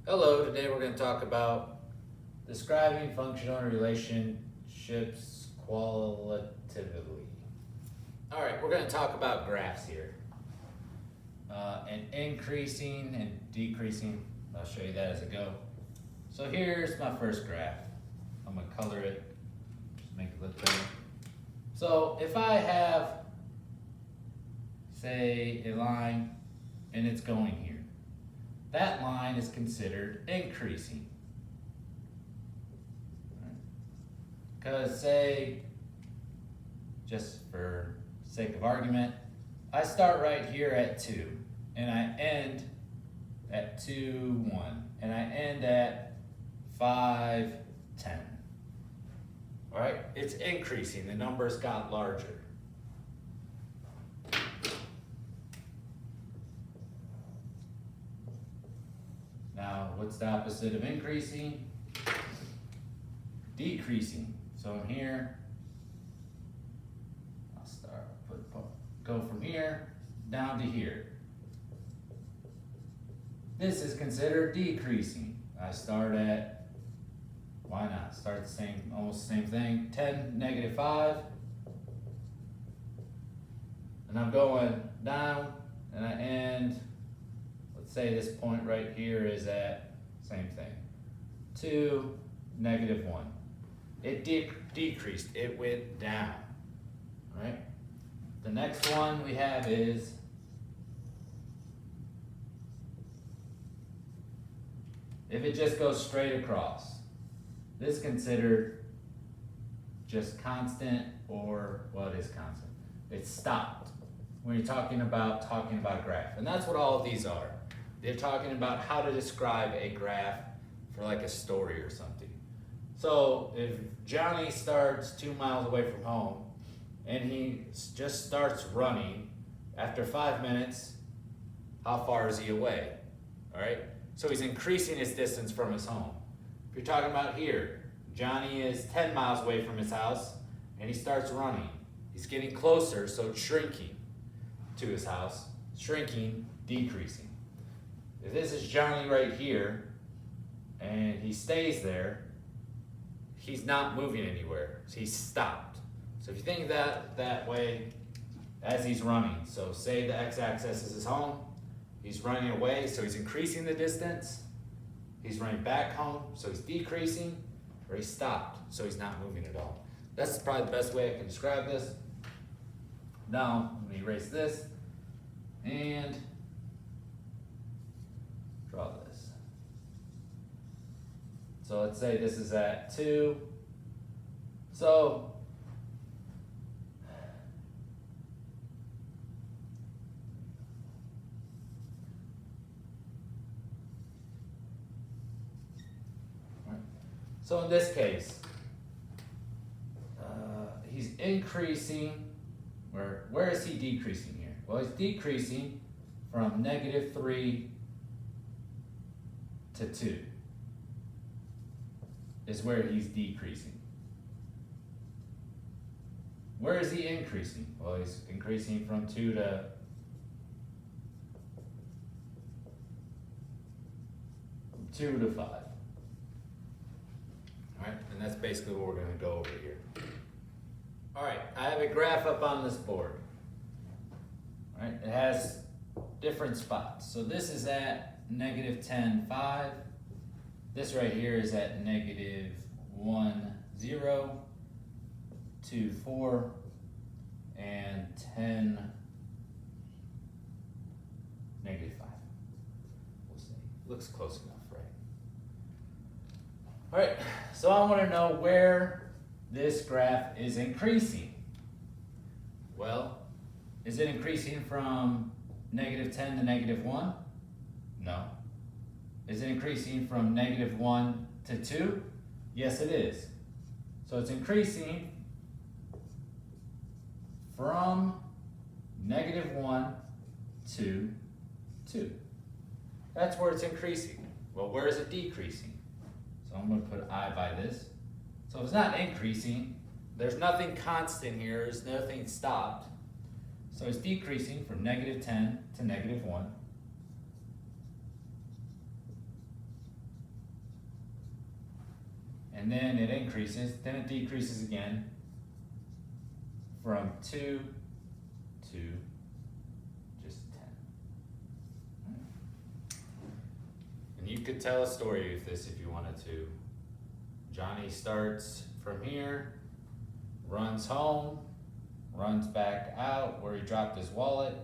Hello, today we're going to talk about describing functional relationships qualitatively. All right, we're going to talk about graphs here. And increasing and decreasing. I'll show you that as I go. So here's my first graph. I'm going to color it, just make it look better. So if I have, say, a line and it's going here, that line is considered increasing. Because say, just for sake of argument, I start right here at 2 and I end at 2, 1 and I end at 5, 10. All right, it's increasing, the numbers got larger. Now, what's the opposite of increasing? Decreasing. So I'm here, go from here down to here. This is considered decreasing. I start at, why not? Start the same, almost the same thing, 10, negative 5. And I'm going down and I end, let's say this point right here is at, same thing, 2, negative 1. It decreased, it went down, all right? The next one we have is if it just goes straight across. This is considered just constant, or, well, it is constant. It's stopped when you're talking about a graph. And that's what all of these are. They're talking about how to describe a graph for like a story or something. So if Johnny starts 2 miles away from home and he just starts running, after 5 minutes, how far is he away? All right, so he's increasing his distance from his home. If you're talking about here, Johnny is 10 miles away from his house and he starts running. He's getting closer, so it's shrinking to his house, shrinking, decreasing. If this is Johnny right here and he stays there, he's not moving anywhere. So he's stopped. So if you think that way as he's running, so say the x-axis is his home, he's running away, so he's increasing the distance. He's running back home, so he's decreasing, or he's stopped, so he's not moving at all. That's probably the best way I can describe this. Now, let me erase this and draw this. So let's say this is at 2. So in this case, he's increasing, where is he decreasing here? Well, he's decreasing from negative 3 to 2 is where he's decreasing. Where is he increasing? Well, he's increasing from 2 to 5. All right, and that's basically what we're going to go over here. All right, I have a graph up on this board. All right, it has different spots. So this is at negative 10, 5. This right here is at negative 1, 0, 2, 4, and 10, negative 5. We'll see. Looks close enough, right? All right, so I want to know where this graph is increasing. Well, is it increasing from negative 10 to negative 1? No. Is it increasing from negative 1 to 2? Yes, it is. So it's increasing from negative 1 to 2. That's where it's increasing. Well, where is it decreasing? So I'm going to put I by this. So it's not increasing. There's nothing constant here. There's nothing stopped. So it's decreasing from negative 10 to negative 1. and then it increases, then it decreases again from 2 to just 10. And you could tell a story with this if you wanted to. Johnny starts from here, runs home, runs back out where he dropped his wallet,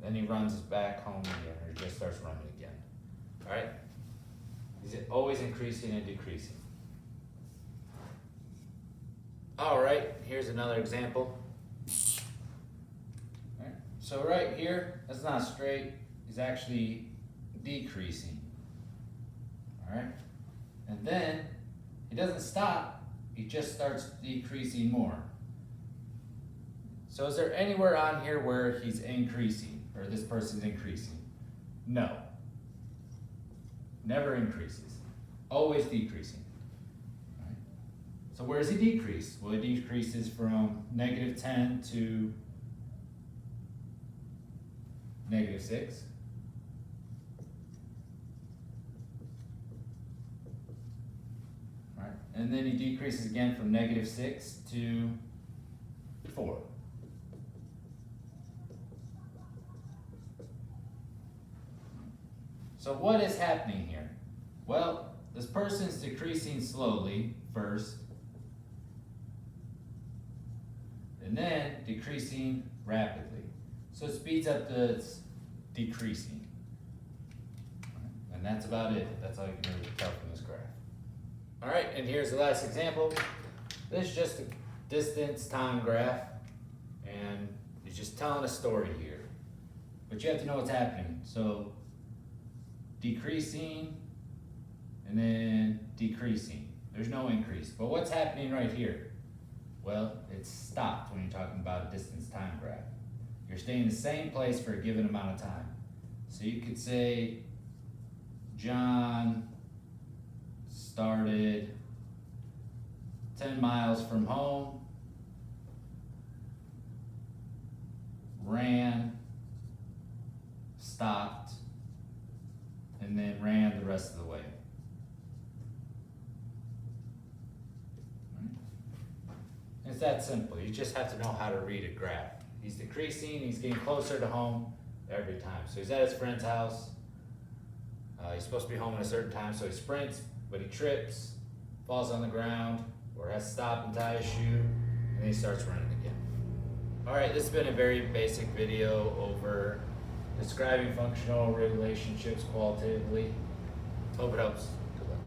then he runs back home again, or he just starts running again. All right? He's always increasing and decreasing. All right, here's another example. All right, so right here, that's not straight. He's actually decreasing. All right? And then he doesn't stop, he just starts decreasing more. So is there anywhere on here where he's increasing, or this person's increasing? No. Never increases. Always decreasing. Right? So where does he decrease? Well, he decreases from -10 to -6. Right? And then he decreases again from -6 to 4. So what is happening here? Well, this person's decreasing slowly first, and then decreasing rapidly. So it speeds up the decreasing. And that's about it. That's all you can really tell from this graph. All right, and here's the last example. This is just a distance time graph, and it's just telling a story here. But you have to know what's happening. So decreasing, and then decreasing. There's no increase. But what's happening right here? Well, it's stopped when you're talking about a distance time graph. You're staying in the same place for a given amount of time. So you could say John started 10 miles from home, ran, stopped, and then ran the rest of the way. It's that simple. You just have to know how to read a graph. He's decreasing, he's getting closer to home every time. So he's at his friend's house. He's supposed to be home at a certain time, so he sprints, but he trips, falls on the ground, or has to stop and tie his shoe, and then he starts running again. All right, this has been a very basic video over describing functional relationships qualitatively. Hope it helps.